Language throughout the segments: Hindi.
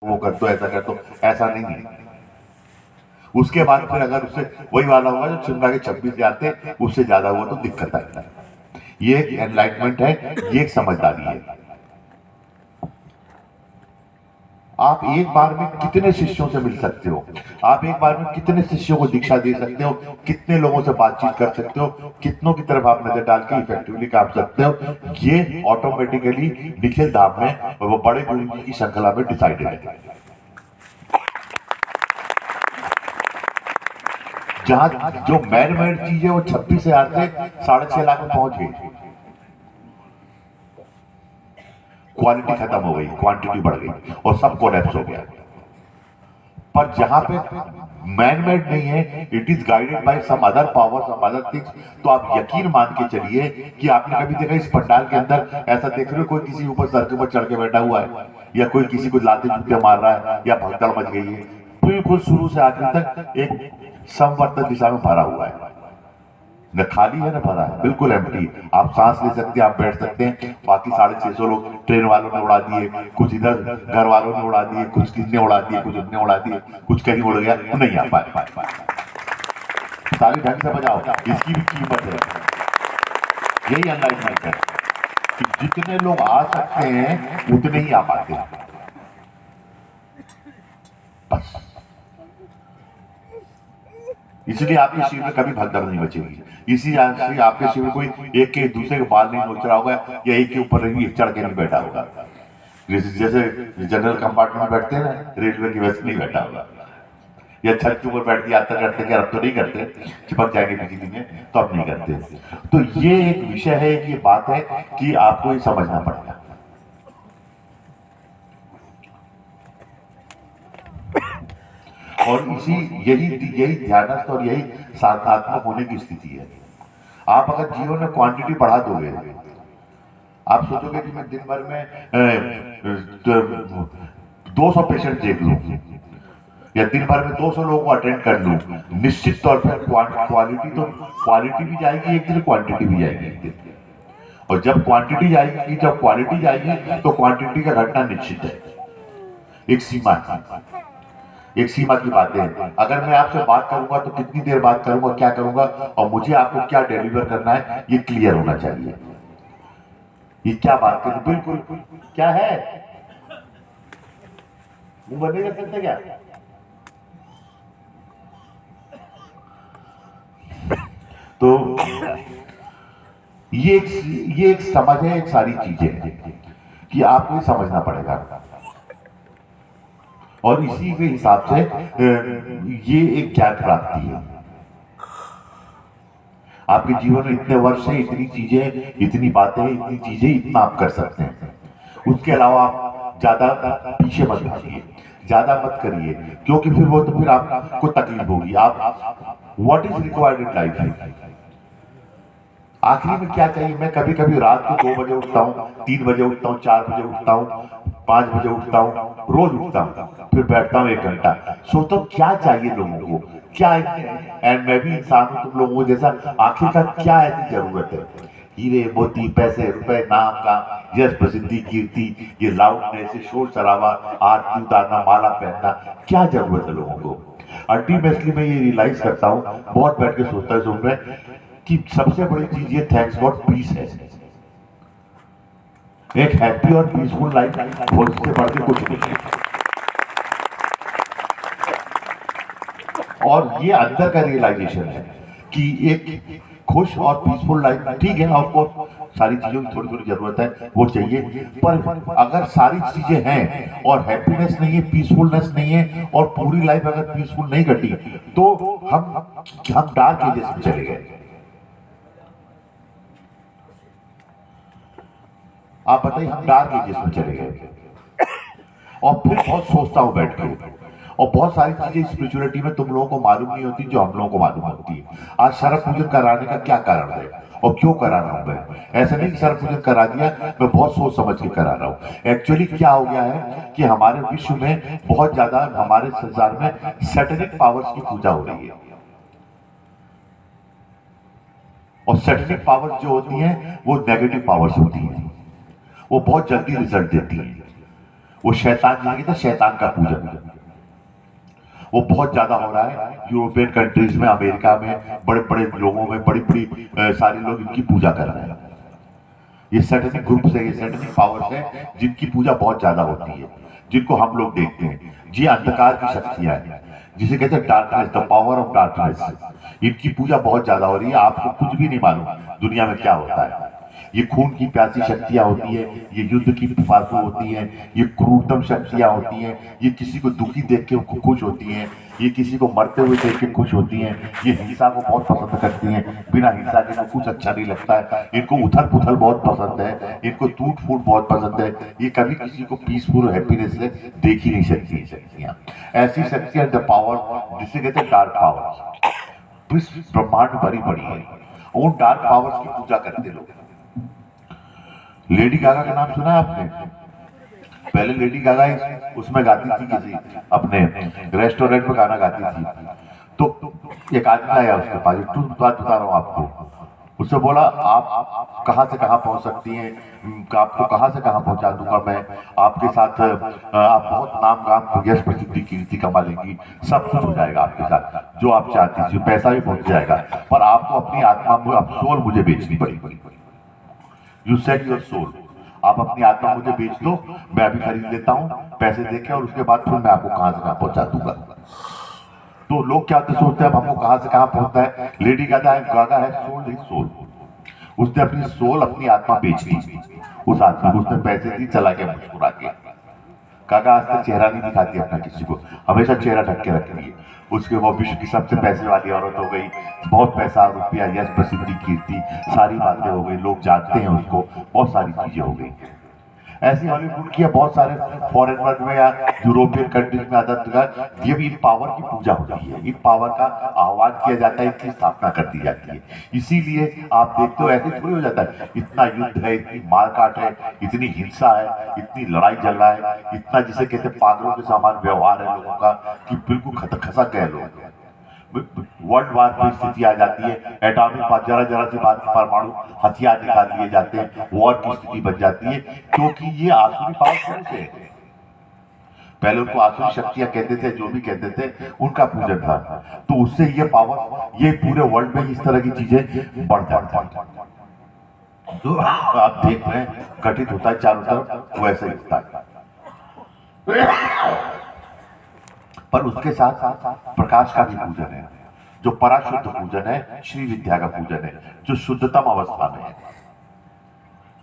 वो कर दो, ऐसा कर दो, ऐसा नहीं है। उसके बाद फिर अगर उससे वही वाला होगा जो शिमला के 26,000 थे, उससे ज्यादा हुआ तो दिक्कत आएगी। ये एक एनलाइटमेंट है, ये एक समझदारी है। आप एक बार में कितने शिष्यों से मिल सकते हो, आप एक बार में कितने शिष्यों को दीक्षा दे सकते हो, कितने लोगों से बातचीत कर सकते हो, कितनों की तरफ आप नजर डाल के इफेक्टिवली काम सकते हो, ये ऑटोमेटिकली निखिल धाम में वो बड़े गुरु जी की श्रृंखला में डिसाइडेड है। जहां जो मैन मेड चीज है वो 26,000 से 6.5 लाख में पहुंच गई, क्वालिटी खत्म हो गई, क्वांटिटी बढ़ गई और सब कोलैप्स हो गया। पर जहां पे मैन मेड नहीं है, it is guided by some other power, some other things, तो आप यकीन मान के चलिए कि आपने कभी देखा इस पंडाल के अंदर ऐसा देख रहे हो कोई किसी ऊपर सर के ऊपर चढ़ के बैठा हुआ है, या कोई किसी को लाते जूते मार रहा है, या भगदड़ मच गई है। बिल्कुल शुरू से आखिर तक एक समवर्त दिशा में भरा हुआ है, न खाली है न भरा है, बिल्कुल एम्प्टी। आप सांस ले सकते हैं, आप बैठ सकते हैं। बाकी 650 लोग ट्रेन वालों ने उड़ा दिए, कुछ इधर घर वालों ने उड़ा दिए, कुछ किसने उड़ा दिए, कुछ उनने उड़ा दिए, कुछ कहीं उड़ गया, नहीं आ पाए। सारी ढंग से बजाओ, इसकी भी कीमत है। यही एनलाइटमेंट है कि जितने लोग आ सकते हैं उतने ही आ पाते हैं, बस। इसलिए आपके शिविर में कभी भगदड़ नहीं बचेगी। इसी से आपके शिविर में कोई एक के दूसरे के बाल नहीं नोच रहा होगा, या एक के ऊपर नहीं चढ़ के नहीं बैठा होगा। जैसे जनरल कंपार्टमेंट में बैठते हैं ना रेलवे की, वैसे नहीं बैठा होगा, या छत के ऊपर बैठ के यात्रा करते हैं। अब तो नहीं करते, चिपक जाएंगे बिजली में, तो अब नहीं करते। तो ये एक विषय है, एक ये बात है कि आपको ये समझना पड़ेगा। और इसी यही ध्यानस्थ और यही साधनात्मक होने की स्थिति है। आप अगर जीवन में क्वांटिटी बढ़ा दोगे, आप सोचोगे कि मैं दिन भर में 200 पेशेंट देख लूं, या दिन भर में 200 लोगों को अटेंड कर लूं, निश्चित तौर पर क्वालिटी भी जाएगी एक दिन, क्वांटिटी भी जाएगी एक दिन। और जब क्वांटिटी जाएगी, जब क्वालिटी जाएगी, तो क्वांटिटी का घटना निश्चित है। एक सीमा की बात है। अगर मैं आपसे बात करूंगा तो कितनी देर बात करूंगा, क्या करूंगा, और मुझे आपको क्या डिलीवर करना है, ये क्लियर होना चाहिए। ये क्या बात करूं, बिल्कुल क्या है, मुंह बंद नहीं कर सकते क्या? तो ये एक समझ है, एक सारी चीजें हैं कि आपको ये समझना पड़ेगा। और इसी के हिसाब से ये एक ज्ञान प्राप्ति है। आपके जीवन में इतने वर्ष है, इतनी चीजें, इतनी बातें, इतनी चीजें, इतना आप कर सकते हैं। उसके अलावा आप ज्यादा पीछे मत भागिए, ज्यादा मत करिए, क्योंकि फिर आपको तकलीफ होगी। आप what is required in life, आखिरी में क्या चाहिए। मैं कभी कभी रात को 2 बजे उठता हूँ, 3 बजे उठता हूँ, 4 बजे उठता हूँ, 5 बजे उठता हूँ, रोज उठता हूँ, फिर बैठता हूँ 1 घंटा, सोचता हूँ क्या चाहिए लोगों को, क्या। एंड मैं भी इंसान हूँ तुम लोगों जैसा, आखिरकार क्या ऐसी जरूरत है। हीरे मोती पैसे रुपए नाम काम यश प्रसिद्धि कीर्ति, ये लाउडनेस, शोर शराबा, आरती उतारना, माला पहनना, क्या जरूरत है लोगों को। अल्टीमेटली मैं ये रियलाइज करता हूँ, बहुत बैठ के सोचता सुन रहे, कि सबसे बड़ी चीज ये थैंक्स गॉड पीस है। एक हैप्पी और पीसफुल लाइफ से बढ़ के कुछ नहीं है। और ये अंदर का रियलाइजेशन है कि एक खुश और पीसफुल लाइफ, ठीक है आपको सारी चीजों की थोड़ी थोड़ी जरूरत है, वो चाहिए। पर अगर सारी चीजें हैं और हैप्पीनेस नहीं है, पीसफुलनेस नहीं है, और पूरी लाइफ अगर पीसफुल नहीं कटी, तो हम डार्क एजेस में चले गए। आप बताइए, हम डार्क एजेस में चले गए। और फिर बहुत सोचता हूं बैठ के, और बहुत सारी चीजें स्पिरिचुअलिटी में तुम लोगों को मालूम नहीं होती जो हम लोगों को मालूम होती है। आज शरद पूजन कराने का क्या कारण है और क्यों करा रहा हूं मैं, ऐसा नहीं कि शरद पूजन करा दिया, मैं बहुत सोच समझ के करा रहा हूं। एक्चुअली क्या हो गया है कि हमारे विश्व में बहुत ज्यादा, हमारे संसार में सैटेनिक पावर्स की पूजा हो रही है। और सैटेनिक पावर्स जो होती हैं वो नेगेटिव पावर्स होती हैं, वो बहुत जल्दी रिजल्ट देती हैं। वो शैतान, जिसे कहते हैं शैतान का पूजन, वो बहुत ज्यादा हो रहा है यूरोपियन कंट्रीज में, अमेरिका में, बड़े बड़े लोगों में, बड़ी बड़ी सारे लोग इनकी पूजा कर रहे हैं। ये सैटेनिक ग्रुप्स है, ये सैटेनिक पावर्स है जिनकी पूजा बहुत ज्यादा होती है, जिनको हम लोग देखते हैं। ये अंधकार की शक्तियां हैं, जिसे कहते हैं darkness, the power of darkness. इनकी पूजा बहुत ज्यादा हो रही है। आपको कुछ भी नहीं मालूम दुनिया में क्या होता है। ये खून की प्यासी शक्तियां होती है, ये युद्ध की फालतू होती है, ये क्रूरतम शक्तियां होती हैं, ये किसी को दुखी देख के खुश होती हैं, ये किसी को मरते हुए देख के खुश होती हैं, ये हिंसा को बहुत पसंद करती हैं। बिना हिंसा के इनको कुछ अच्छा नहीं लगता है। इनको उथल पुथल बहुत पसंद है, इनको टूट फूट बहुत पसंद है। ये कभी किसी को पीसफुल हैप्पीनेस से देख ही नहीं सकती शक्तियां। ऐसी शक्तियां द पावर, जिसे कहते हैं डार्क पावर्स, ब्रह्मांड भरी पड़ी है। उन डार्क पावर्स की पूजा करते लोग। लेडी गागा का नाम सुना है आपने? पहले लेडी गागा उसमें गाती थी, किसी अपने रेस्टोरेंट में गाना गाती थी। तो एक आदमी आया उसके पास, ट्रू बात बता रहा हूँ आपको। उससे बोला, आप कहाँ से कहाँ पहुंच सकती हैं, आपको कहाँ से कहाँ पहुंचा दूंगा मैं आपके साथ। आप बहुत नाम गाम यश प्रसिद्धि कीर्ति कमा लेंगी, सब कुछ हो जाएगा आपके साथ जो आप चाहती थी, पैसा भी पहुंच जाएगा, पर आपको अपनी आत्मा, सोल मुझे बेचनी पड़ेगी। यू सेल योर सोल, आप अपनी आत्मा मुझे बेच दो, मैं अभी खरीद लेता हूँ पैसे देके, और उसके बाद फिर मैं आपको कहां से कहां पहुंचा दूंगा। तो लोग क्या सोचते हैं, हमको कहां से कहां पहुंचता है। लेडी गागा है सोल, सोल। उसने अपनी सोल, अपनी आत्मा बेच दी उस आदमी को, उसने पैसे दी, चला गया मुस्कुरा के। गागा आज तक चेहरा नहीं दिखाती अपना किसी को, हमेशा चेहरा ढक के रखती है। उसके वो विश्व की सबसे पैसे वाली औरत हो गई, बहुत पैसा, रुपया, यश प्रसिद्धि कीर्ति, सारी बातें हो गई, लोग जानते हैं उसको, बहुत सारी चीजें हो गई। ऐसी हॉलीवुड की बहुत सारे फॉरेन वर्ल्ड में या यूरोपियन कंट्रीज में अदर जगह ये भी इन पावर की पूजा होती है, इन पावर का आह्वान किया जाता है, इनकी स्थापना कर दी जाती है। इसीलिए आप देखते हो ऐसे थोड़ी हो जाता है, इतना युद्ध है, इतनी मारकाट है, इतनी हिंसा है, इतनी लड़ाई चल रहा है, इतना जिसे कहते हैं पागलों के समान व्यवहार है लोगों का कि बिल्कुल खसक गए लोग। वर्ल्ड वार की स्थिति आ जाती है, एटॉमिक जरा जरा सी बात में परमाणु हथियार निकाल लिए जाते हैं, वॉर की स्थिति बन जाती है, क्योंकि ये आसुरी पावर शुरू से। पहले उनको आसुरी शक्तियां कहते थे, जो भी कहते थे, उनका पूजन था। तो उससे ये पावर, ये पूरे वर्ल्ड में इस तरह की चीजें बढ़ जाती हैं। तो आप देख रहे हैं घटित होता है चारों तरफ, वैसे ही होता है। पर उसके साथ साथ प्रकाश का भी पूजन है, जो पराशुद्ध पूजन है, श्री विद्या का पूजन है, जो शुद्धतम अवस्था में है,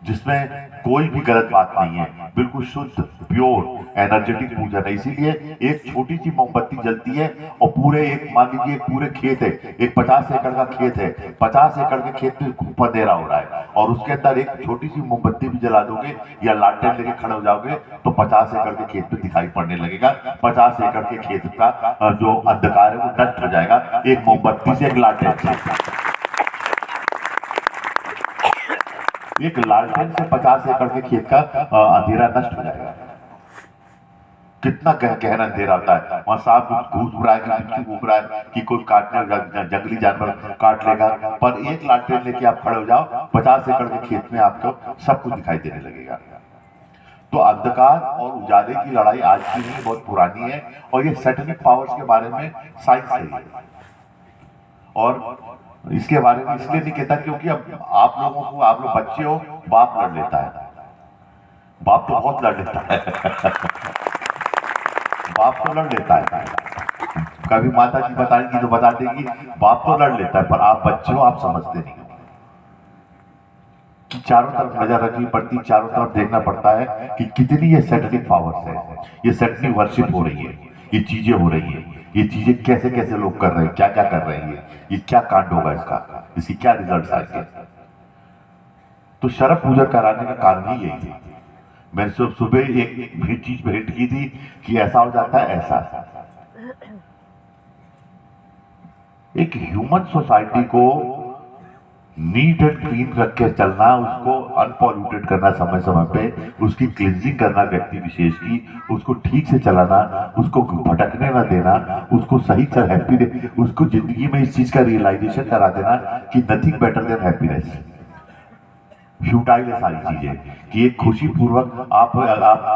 जिसमें कोई भी गलत बात नहीं है, बिल्कुल शुद्ध प्योर एनर्जेटिक पूजन है। इसीलिए एक छोटी सी मोमबत्ती जलती है और पूरे एक, मान लीजिए पूरे खेत है, एक 50 एकड़ का खेत है, 50 एकड़ के खेत में अंधेरा हो रहा है, और उसके अंदर एक छोटी सी मोमबत्ती भी जला दोगे या लालटेन लेके खड़े हो जाओगे तो 50 एकड़ के खेत में दिखाई पड़ने लगेगा। 50 एकड़ के खेत का जो अंधकार है वो नष्ट हो जाएगा एक मोमबत्ती से, एक लालटेन से। एक लालटेन से 50 एकड़ के खेत का अंधेरा नष्ट हो जाएगा। कितना गहरा अंधेरा होता है, वहां सांप घूस रहा है, कि घूम रहा है, कि कोई काटने, जंगली जानवर काट लेगा, पर एक लालटेन लेके आप खड़े हो जाओ, 50 एकड़ के खेत में आपको सब कुछ दिखाई देने लगेगा। तो अंधकार और उजाले की लड़ाई आज की नहीं, बहुत पुरानी है, और ये सैटेनिक पावर्स के बारे में साइंस है। और इसके बारे में इसलिए नहीं कहता क्योंकि अब आप लोगों को, आप लोग बच्चे हो, बाप लड़ लेता है, बाप तो बहुत लड़ लेता है बाप तो लड़ लेता है, कभी माता जी बताएंगी तो बता देगी, बाप तो लड़ लेता है, पर आप बच्चे हो, आप समझते नहीं हो कि चारों तरफ नजर रखनी पड़ती, चारों तरफ देखना पड़ता है कि कितनी ये सैटेनिक पावर्स है, ये सैटेनिक वर्शिप हो रही है, ये चीजें हो रही है, ये चीजें कैसे कैसे लोग कर रहे हैं, क्या क्या कर रहे हैं, ये क्या कांड होगा इसका, इसकी क्या रिजल्ट आएंगे। तो शरभ पूजा कराने का कारण ही यही है। मैंने सुबह एक चीज भेंट की थी कि ऐसा हो जाता है, ऐसा एक ह्यूमन सोसाइटी को नीट एंड क्लीन रख के चलना, उसको अनपॉल्यूटेड करना, समय समय पे उसकी क्लींजिंग करना, व्यक्ति विशेष की उसको ठीक से चलाना, उसको भटकने ना देना, उसको सही तरह हैप्पी, उसको जिंदगी में इस चीज का रियलाइजेशन करा देना कि nothing better than happiness. Futile है सारी चीजें, कि एक खुशी पूर्वक आप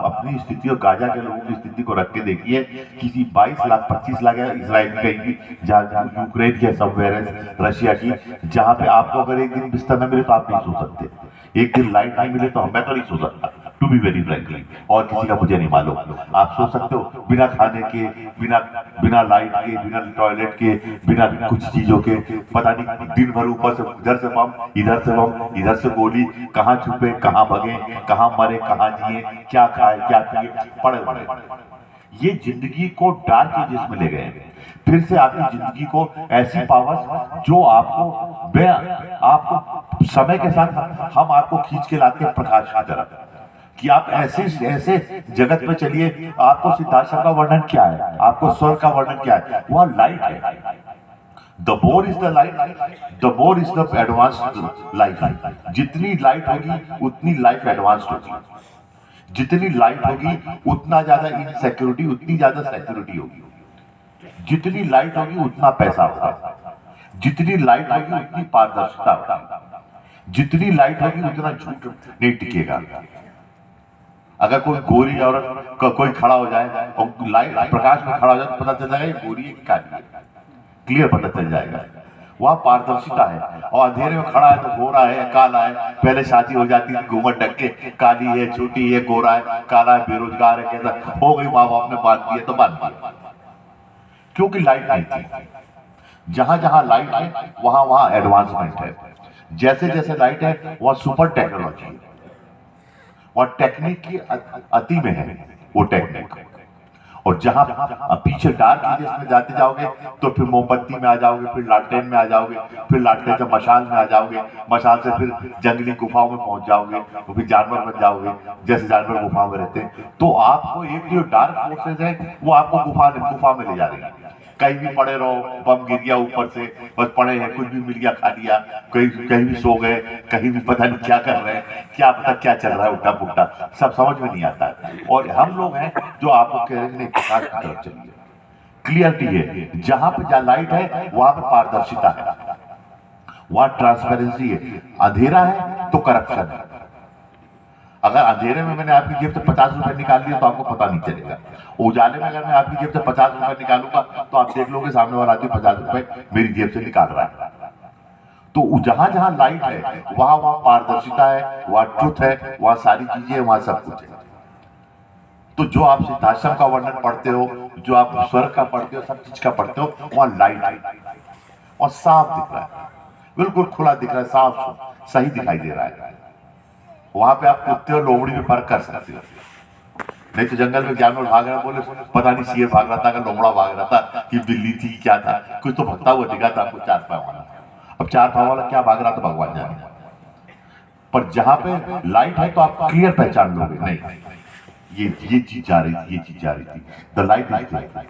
अपनी स्थिति और गाजा के लोगों की स्थिति को रख के देखिए, किसी 22 लाख 25 लाख या इसराइल की कहीं भी, जहाँ यूक्रेन के समवेयर रशिया की, जहाँ पे आपको अगर एक दिन बिस्तर न मिले तो आप नहीं सो सकते, एक दिन लाइट नहीं मिले तो मैं तो नहीं सो सकता, टू बी वेरी फ्रैंकली, और किसी का मुझे नहीं मालूम। आप सो सकते हो बिना खाने के, बिना बिना लाइट के, बिना टॉयलेट के, बिना कुछ चीजों के, पता नहीं दिन भर ऊपर से इधर से बम, इधर से बम, इधर से गोली, कहाँ छुपे, कहाँ भगे, कहाँ मरे, कहाँ जिए, क्या खाए, क्या पिए, पड़े पड़े। ये जिंदगी को डार्क एजेस में ले गए हैं। फिर से आपकी जिंदगी को ऐसी पावर्स जो आपको समय के साथ हम आपको खींच के लाते हैं प्रकाश की तरफ, कि आप ऐसे ऐसे जगत में चलिए। आपको सिद्धाश्रम का वर्णन क्या है, आपको स्वर्ग का वर्णन क्या है, वह लाइट है। The more is the light, the more is the advanced life. जितनी लाइट होगी उतनी लाइफ एडवांस्ड होगी, जितनी लाइट होगी उतना ज्यादा इनसिक्योरिटी, उतनी ज्यादा सिक्योरिटी होगी, जितनी लाइट होगी उतना पैसा होगा, जितनी लाइट होगी उतनी पारदर्शिता होगी, जितनी लाइट होगी उतना झूठ नहीं टिकेगा। अगर कोई गोरी औरत कोई खड़ा हो जाए और लाइट प्रकाश में खड़ा हो जाए तो पता चल जाएगा ये गोरी है कि काली है, क्लियर पता चल जाएगा। वह पारदर्शिता है। और अंधेरे में खड़ा है तो गोरा है, काला है, पहले शादी हो जाती थी घूमर ढक के, काली है, छोटी है, गोरा है, काला है, बेरोजगार है, कैसा हो गई, माँ बाप ने बांध दिया तो बांध दिया, क्योंकि लाइट नहीं थी। जहां जहां लाइट है वहां वहां एडवांसमेंट है। जैसे जैसे लाइट है वह सुपर टेक्नोलॉजी है, और टेक्निक की अति में है वो टेक्निक। और जहां पीछे डार्क एजेस में जाते जाओगे तो फिर मोमबत्ती में आ जाओगे, फिर लालटेन में आ जाओगे, फिर लालटेन से मशाल में आ जाओगे, मशाल से फिर जंगली गुफाओं में पहुंच जाओगे, तो फिर जानवर बन जाओगे जैसे जानवर गुफाओं में रहते हैं। तो आपको एक जो डार्क फोर्सेज है वो आपको गुफा में ले जा रही है। कहीं भी पड़े रहो, बम गिर गया ऊपर से, बस पड़े हैं, कुछ भी मिल गया खा लिया, कहीं भी सो गए, कहीं भी पता नहीं क्या कर रहे हैं, क्या पता क्या चल रहा है उल्टा पुल्टा, सब समझ में नहीं आता है। और हम लोग हैं जो आपको कह रहे हैं नहीं, प्रकाश की तरफ चलिए, क्लियरिटी है। जहां पे जहां लाइट है वहां पे पारदर्शिता है, वहां ट्रांसपेरेंसी है। अंधेरा है तो करप्शन है। अगर अंधेरे में मैंने आपकी जेब से 50 रुपए निकाल लिया तो आपको पता नहीं चलेगा, उजाले में अगर मैं आपकी जेब से 50 रुपए निकालूंगा तो आप देख लोगे सामने वाला आदमी 50 रुपए मेरी जेब से निकाल रहा है। तो जहां जहां लाइट है वहां वहां पारदर्शिता है, वहां ट्रुथ है, वहां सारी चीजें है, वहां सब कुछ है। तो जो आप सिद्धाश्रम का वर्णन पढ़ते हो, जो आप स्वर्ग का पढ़ते हो, सब चीज का पढ़ते हो, वहां लाइट है और साफ दिख रहा है, बिल्कुल खुला दिख रहा है, साफ सही दिखाई दे रहा है। वहां पे आप कुत्ते और लोमड़ी में फर्क कर सकते हो। नहीं तो जंगल में जानवर भाग रहा, बोले पता नहीं शेर भाग रहा था कि लोमड़ा भाग रहा था कि बिल्ली थी क्या था, कुछ तो भगता हुआ दिखा था आपको 4 पाँव वाला। अब 4 पाँव वाला क्या भाग रहा था भगवान जाने। पर जहां पे लाइट है तो आप क्लियर पहचान लोगे, नहीं ये चीज जा रही थी, ये चीज जा रही थी, द लाइट इज देयर,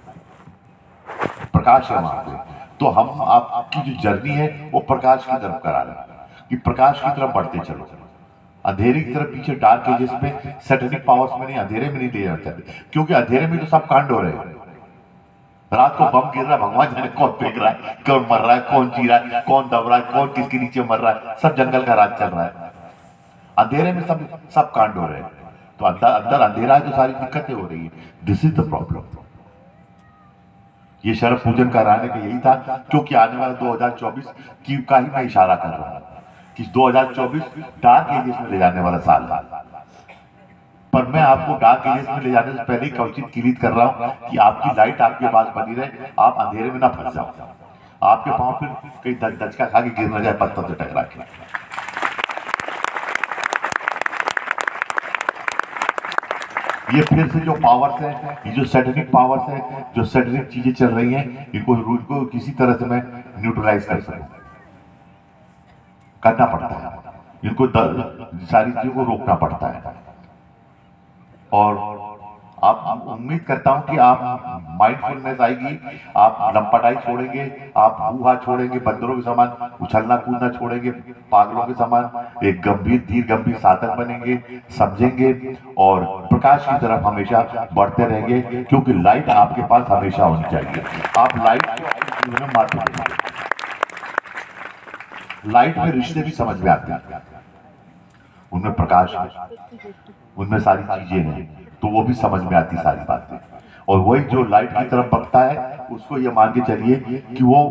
प्रकाश है वहां पे। तो हम आपकी जो जर्नी है वो प्रकाश की तरफ करा रहे हैं, कि प्रकाश की तरफ बढ़ते चलो। अंधेरे की तरफ पीछे डार्क एजेस में, सैटेनिक पावर्स में नहीं, अंधेरे में नहीं ले जाना चाहते, क्योंकि अंधेरे में तो सब कांड हो रहे हैं। रात को बम गिर रहा है, भगवान जाने कौन फेंक रहा है, कौन मर रहा है, कौन जी रहा है, कौन दब रहा है, कौन किसके नीचे मर रहा है, सब जंगल का राज चल रहा है। अंधेरे में सब कांड हो रहे हैं। तो अंदर अंधेरा है तो सारी दिक्कतें हो रही है। This is the problem. ये शरद पूजन का रहने का यही था, क्योंकि आने वाला 2024 की का ही मैं इशारा कर रहा हूं कि 2024 डार्क एजेस में ले जाने वाला साल है। पर मैं आपको डार्क एजेस में ले जाने से पहले ही कवचित क्लियर कर रहा हूं कि आपकी लाइट आपके पास बनी रहे, आप अंधेरे में ना फंस जाओ, आपके पांव फिर कहीं दचका खा के गिर न जाए पत्थर से टकरा के। ये फिर से जो पावर्स है, ये जो सैटेनिक पावर्स है, जो सैटेनिक चीजें चल रही हैं, इनको किसी तरह से मैं न्यूट्रलाइज कर सकूं, करना पड़ता है, इनको सारी चीजों को रोकना पड़ता है। और आप उम्मीद करता हूं कि आप माइंडफुलनेस आएगी, आप लंपटाई छोड़ेंगे, आप हुआ छोड़ेंगे, बंदरों के समान उछलना कूदना छोड़ेंगे, पागलों के समान एक गंभीर साधक बनेंगे, समझेंगे और प्रकाश की तरफ हमेशा बढ़ते रहेंगे, क्योंकि लाइट आपके पास हमेशा होनी चाहिए। आप लाइट को अपने जीवन में महत्व देंगे। लाइट में रिश्ते भी समझ में आते हैं। उनमें प्रकाश है, उनमें सारी चीजें हैं, तो वो भी समझ में आती सारी बातें। और वही जो लाइट की तरफ बढ़ता है, उसको ये मान के चलिए कि वो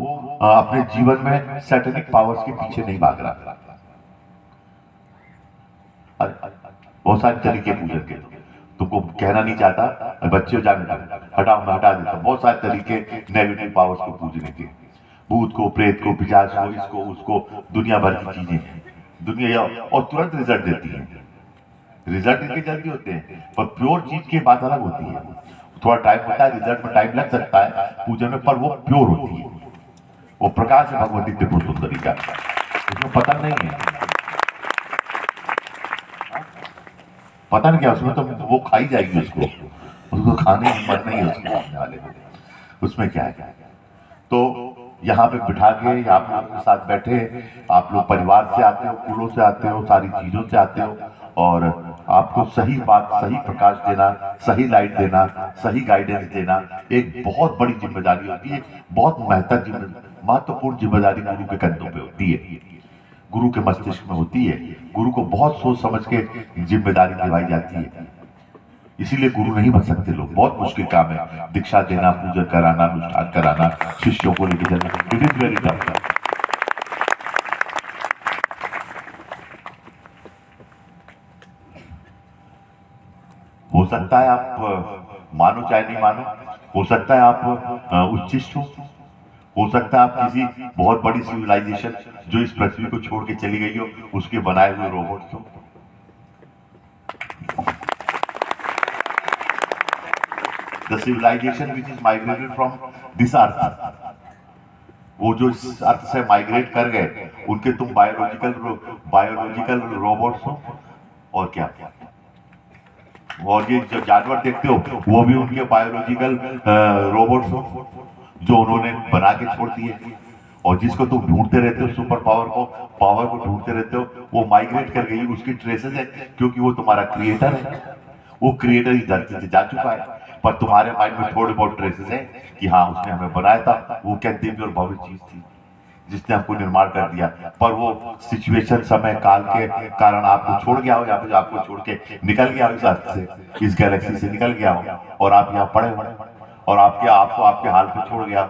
अपने जीवन में सैटेनिक पावर्स के पीछे नहीं भाग रहा। बहुत सारे तरीके पूजन के, तुमको कहना नहीं चाहता, बच्चे जाने दो, हटाओ, मैं हटा देता हूँ। बहुत सारे तरीके नेगेटिव पावर्स को पूजने के, भूत को, प्रेत को, पिशाच को, इसको उसको, दुनिया भर की चीजें हैं दुनिया, और तुरंत रिजल्ट देती है। रिजल्ट इनके जल्दी होते हैं, पर प्योर चीज की बात अलग होती है। थोड़ा टाइम होता है, रिजल्ट में टाइम लग सकता है पूजन में, पर वो प्योर होती है। वो प्रकाश है भगवती त्रिपुर सुंदरी का, उसमें पतन नहीं है। पता नहीं क्या उसमें, तो वो खाई जाएगी, उसको खाने की मरना ही है उसके सामने वाले को, उसमें क्या है। तो यहाँ पे बिठा के आप लोगों के साथ बैठे, आप लोग परिवार से आते हो, कुलों से आते हो, सारी चीजों से आते हो, और आपको सही बात, सही प्रकाश देना, सही लाइट देना, सही गाइडेंस देना एक बहुत बड़ी जिम्मेदारी होती है। बहुत महत्वपूर्ण जिम्मेदारी गुरु के कंधों पे होती है, गुरु के मस्तिष्क में होती है। गुरु को बहुत सोच समझ के जिम्मेदारी निभाई जाती है, इसीलिए गुरु नहीं बन सकते लोग। बहुत मुश्किल काम है दीक्षा देना, पूजन कराना, अनुष्ठान कराना, शिष्यों को लेकर चलना, इट इज वेरी टफ। हो सकता है आप मानो चाहे नहीं मानो, हो सकता है आप उच्चिष्ट हो सकता है आप किसी बहुत बड़ी सिविलाइजेशन जो इस पृथ्वी को छोड़ के चली गई हो, उसके बनाए हुए रोबोट हो। The civilization which is migrated from this earth, वो जो इस अर्थ से माइग्रेट कर गए, उनके तुम बायोलॉजिकल रोबोट्स हो, और क्या। और ये जो जानवर देखते हो, वो भी उनके बायोलॉजिकल रोबोट्स हो, जो उन्होंने बना के छोड़ दिए। और जिसको तुम ढूंढते रहते हो, सुपर पावर को ढूंढते रहते हो, वो माइग्रेट कर गई, उसकी ट्रेसेस है, क्योंकि वो तुम्हारा क्रिएटर है। वो क्रिएटर ही धरती से जा चुका है, पर तुम्हारे माइंड में थोड़े बहुत ट्रेसेस हैं कि हाँ उसने हमें बनाया था, वो क्या दिव्य और भव्य चीज थी जिसने हमको निर्माण कर दिया। पर वो सिचुएशन, समय काल के कारण आपको छोड़ गया हो, या फिर आपको छोड़ के निकल गया हो इस अर्थ से, इस गैलेक्सी से निकल गया हो, और आप यहाँ पड़े हो, और आपको आपके हाल पे छोड़ गया।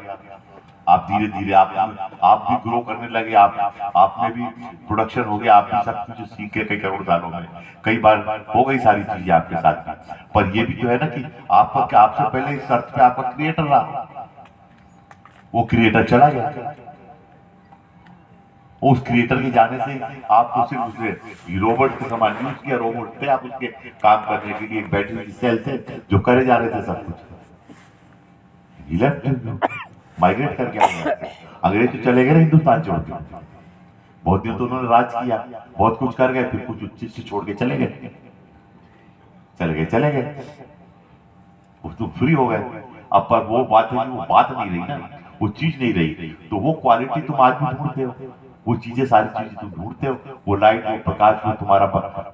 आप धीरे धीरे आप भी ग्रो करने लगे, आप में भी प्रोडक्शन हो गया, आप भी सब कुछ सीख के कई करोड़ सालों में कई बार हो गई सारी चीजें आपके साथ। पर ये भी तो है ना कि आपसे पहले इस अर्थ पे आपका क्रिएटर रहा, वो क्रिएटर चला गया। उस क्रिएटर के जाने से आपको सिर्फ उसे रोबोट के समान यूज किया, रोबोट थे आप उसके काम करने के लिए, एक बैटरी सेल थे जो करे जा रहे थे सब कुछ। माइग्रेट कर गया, अंग्रेज तो चले गए ना हिंदुस्तान छोड़ के, बहुत दिन तो उन्होंने राज किया, बहुत कुछ कर गए, फिर कुछ उच्च छोड़ के चले गए, वो तो फ्री हो गए। अब पर वो बात है, वो बात नहीं रही ना, वो चीज नहीं रही, तो वो क्वालिटी तुम आज भी ढूंढते हो, वो चीजें, सारी चीजें तुम ढूंढते हो, वो लाइट, वो प्रकाश, वो तुम्हारा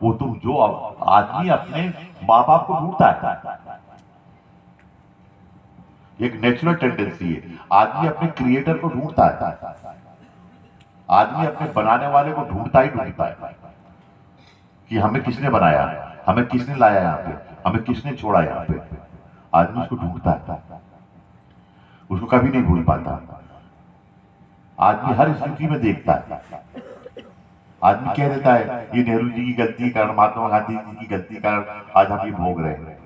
वो तुम जो आदमी अपने माँ बाप को ढूंढता है, एक नेचुरल टेंडेंसी है, आदमी अपने क्रिएटर को ढूंढता है, आदमी अपने बनाने वाले को ढूंढता है कि हमें किसने बनाया, हमें किसने लाया यहाँ पे, हमें किसने छोड़ा यहाँ पे। आदमी उसको ढूंढता है, उसको कभी नहीं भूल पाता। आदमी हर स्थिति में देखता है, आदमी कह देता है ये नेहरू जी की गलती के कारण, महात्मा गांधी जी की गलती के कारण आज हम ये भोग रहे हैं।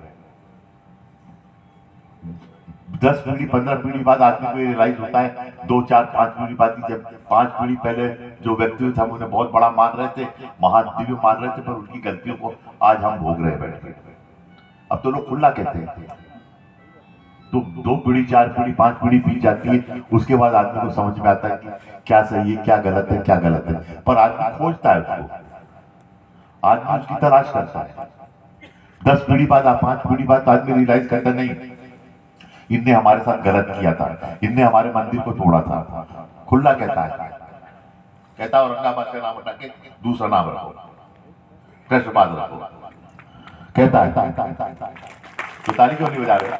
10 पीढ़ी 15 पीढ़ी बाद आदमी को रियलाइज होता है, 2 4 5 पीढ़ी बाद, जब 5 पीढ़ी पहले जो व्यक्ति थे हम उन्हें बहुत बड़ा मान रहे थे, महादिव्य मान रहे थे, पर उनकी गलतियों को आज हम भोग रहे हैं बैठ के। अब तो लोग खुला कहते हैं। तो 2 पीढ़ी 4 पीढ़ी 5 पीढ़ी बीत जाती है, उसके बाद आदमी को समझ में आता है कि क्या सही है, क्या गलत है, क्या गलत है। पर आदमी खोजता है उसको, आदमी उसकी तलाश करता है। 10 पीढ़ी बाद, 5 पीढ़ी बाद आदमी रियलाइज करता नहीं, इनने हमारे साथ गलत किया था, इनने हमारे मंदिर को तोड़ा था। खुला कहता है औरंगाबाद का नाम हटा के दूसरा नाम रखो, कृष्णपाद रखो, कहता है। तो ताली क्यों नहीं बजा रहे?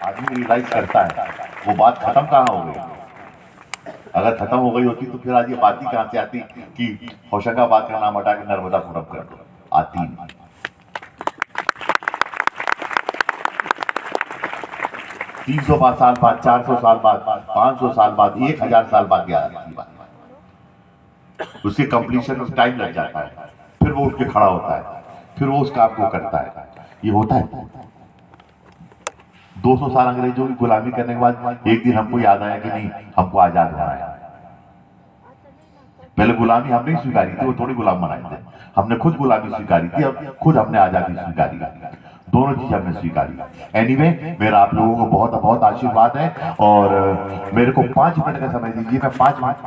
आदमी रियलाइज करता है, वो बात खत्म कहां हो गई, अगर खत्म हो गई होती तो फिर आज ये बात ही कहां से आती कि होशंगाबाद का नाम हटा के नर्मदापुरम कर दो, आती नहीं। 300 साल बाद, 400 साल बाद, 500 साल बाद, 1000 साल बाद याद आती बात, उसके कंप्लीशन में टाइम लग जाता है, फिर वो उठ के खड़ा होता है, फिर वो उस काम को करता है। ये होता है। 200 साल अंग्रेजों की गुलामी करने के बाद एक दिन हमको याद आया कि नहीं, हमको आजाद होना है। पहले गुलामी हमने ही स्वीकारी थी, वो थोड़ी गुलाम बनाए थे, हमने खुद गुलामी स्वीकारी थी, अब खुद हमने आजादी स्वीकारी, दोनों चीज हमने स्वीकारी। एनीवे, मेरा आप लोगों को बहुत बहुत आशीर्वाद है और मेरे को 5 मिनट का समय दीजिए, मैं 5 मिनट